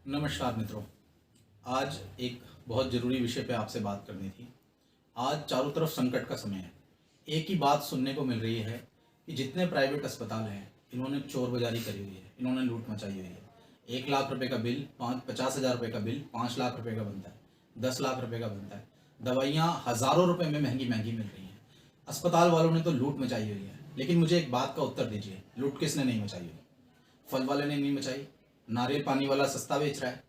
नमस्कार मित्रों। आज एक बहुत ज़रूरी विषय पे आपसे बात करनी थी। आज चारों तरफ संकट का समय है। एक ही बात सुनने को मिल रही है कि जितने प्राइवेट अस्पताल हैं इन्होंने चोर बाजारी करी हुई है, इन्होंने लूट मचाई हुई है। 1 लाख रुपए का बिल, 50,000 रुपये का बिल 5 लाख रुपए का बनता है, 10 लाख रुपए का बनता है। दवाइयाँ हज़ारों रुपए में महंगी महंगी मिल रही हैं। अस्पताल वालों ने तो लूट मचाई हुई है। लेकिन मुझे एक बात का उत्तर दीजिए, लूट किसने नहीं मचाई हुई? फल वाले ने नहीं मचाई, नारियल पानी वाला सस्ता बेच रहा है।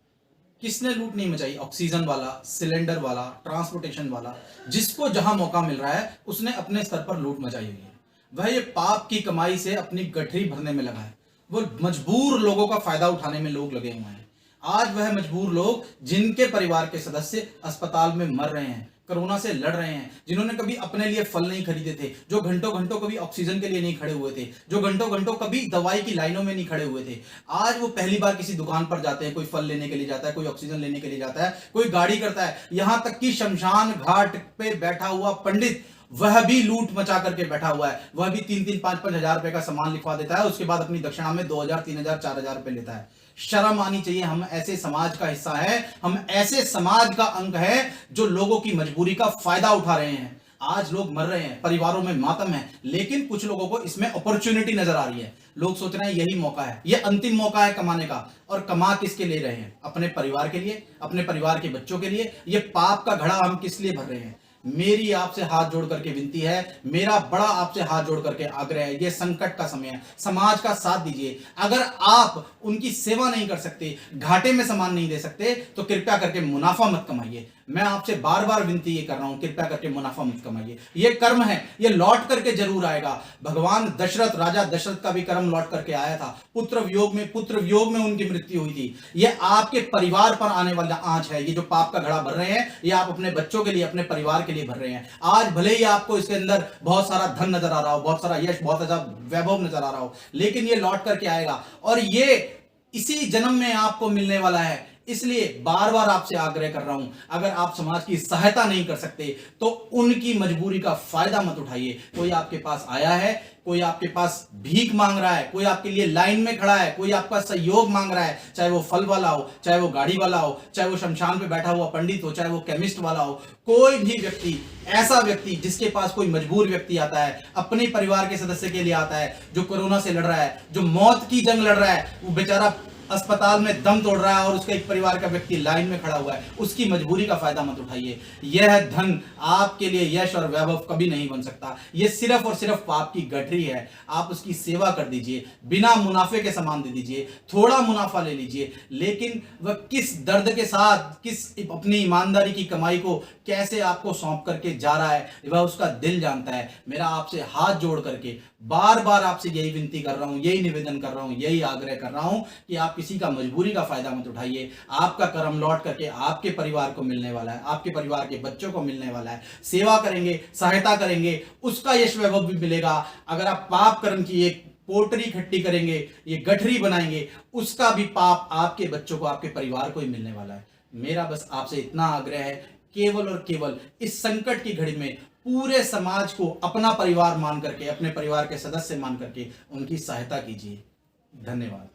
किसने लूट नहीं मचाई? ऑक्सीजन वाला, सिलेंडर वाला, ट्रांसपोर्टेशन वाला, जिसको जहां मौका मिल रहा है उसने अपने स्तर पर लूट मचाई हुई है। वह ये पाप की कमाई से अपनी गठरी भरने में लगा है। वो मजबूर लोगों का फायदा उठाने में लोग लगे हुए हैं। आज वह मजबूर लोग जिनके परिवार के सदस्य अस्पताल में मर रहे हैं, कोरोना से लड़ रहे हैं, जिन्होंने कभी अपने लिए फल नहीं खरीदे थे, जो घंटों घंटों कभी ऑक्सीजन के लिए नहीं खड़े हुए थे, जो घंटों घंटों कभी दवाई की लाइनों में नहीं खड़े हुए थे, आज वो पहली बार किसी दुकान पर जाते हैं। कोई फल लेने के लिए जाता है, कोई ऑक्सीजन लेने के लिए जाता है, कोई गाड़ी करता है। यहां तक कि शमशान घाट पे बैठा हुआ पंडित, वह भी लूट मचा करके बैठा हुआ है। वह भी 3-3, 5-5 हजार रुपए का सामान लिखवा देता है, उसके बाद अपनी दक्षिणा में 2,000, 3,000, 4,000 रुपए लेता है। शर्म आनी चाहिए। हम ऐसे समाज का हिस्सा है, हम ऐसे समाज का अंग है जो लोगों की मजबूरी का फायदा उठा रहे हैं। आज लोग मर रहे हैं, परिवारों में मातम है, लेकिन कुछ लोगों को इसमें अपॉर्चुनिटी नजर आ रही है। लोग सोच रहे हैं यही मौका है, यह अंतिम मौका है कमाने का। और कमा किसके ले रहे हैं? अपने परिवार के लिए, अपने परिवार के बच्चों के लिए। यह पाप का घड़ा हम किस लिए भर रहे हैं? मेरी आपसे हाथ जोड़ करके विनती है, मेरा बड़ा आपसे हाथ जोड़ करके आग्रह है। यह संकट का समय है, समाज का साथ दीजिए। अगर आप उनकी सेवा नहीं कर सकते, घाटे में सामान नहीं दे सकते, तो कृपया करके मुनाफा मत कमाइए। मैं आपसे बार बार विनती ये कर रहा हूं, कृपया करके मुनाफा मत कमाइए। ये कर्म है, ये लौट करके जरूर आएगा। भगवान दशरथ, राजा दशरथ का भी कर्म लौट करके आया था। पुत्र वियोग में उनकी मृत्यु हुई थी। ये आपके परिवार पर आने वाला आंच है। ये जो पाप का घड़ा भर रहे हैं, ये आप अपने बच्चों के लिए, अपने परिवार के लिए भर रहे हैं। आज भले ही आपको इसके अंदर बहुत सारा धन नजर आ रहा हो, बहुत सारा यश, बहुत सारा वैभव नजर आ रहा हो, लेकिन ये लौट करके आएगा और ये इसी जन्म में आपको मिलने वाला है। इसलिए बार बार आपसे आग्रह कर रहा हूं, अगर आप समाज की सहायता नहीं कर सकते तो उनकी मजबूरी का फायदा मत उठाइए। कोई आपके पास आया है, कोई आपके पास भीख मांग रहा है, कोई आपके लिए लाइन में खड़ा है, कोई आपका सहयोग मांग रहा है, चाहे वो फल वाला हो, चाहे वो गाड़ी वाला हो, चाहे वो शमशान पे बैठा हुआ पंडित हो, चाहे वो केमिस्ट वाला हो। कोई भी व्यक्ति, ऐसा व्यक्ति जिसके पास कोई मजबूर व्यक्ति आता है, अपने परिवार के सदस्य के लिए आता है, जो कोरोना से लड़ रहा है, जो मौत की जंग लड़ रहा है, वो बेचारा अस्पताल में दम तोड़ रहा है और उसका एक परिवार का व्यक्ति लाइन में खड़ा हुआ है, उसकी मजबूरी का फायदा मत उठाइए। यह धन आपके लिए यश और वैभव कभी नहीं बन सकता। यह सिर्फ और सिर्फ पाप की गठरी है। आप उसकी सेवा कर दीजिए, बिना मुनाफे के सामान दे दीजिए, थोड़ा मुनाफा ले लीजिए, लेकिन वह किस दर्द के साथ, किस अपनी ईमानदारी की कमाई को कैसे आपको सौंप करके जा रहा है, वह उसका दिल जानता है। मेरा आपसे हाथ जोड़ करके बार बार आपसे यही विनती कर रहा हूं, यही निवेदन कर रहा हूं, यही आग्रह कर रहा हूं कि आप किसी का मजबूरी का फायदा मत उठाइए। आपका कर्म लौट करके आपके परिवार को मिलने वाला है, आपके परिवार के बच्चों को मिलने वाला है। सेवा करेंगे, सहायता करेंगे, उसका यश वैभव भी मिलेगा। अगर आप पाप कर्म की एक पोटरी इकट्ठी करेंगे, ये गठरी बनाएंगे, उसका भी पाप आपके बच्चों को, आपके परिवार को ही मिलने वाला है। मेरा बस आपसे इतना आग्रह है, केवल और केवल इस संकट की घड़ी में पूरे समाज को अपना परिवार मान करके, अपने परिवार के सदस्य मान करके उनकी सहायता कीजिए। धन्यवाद।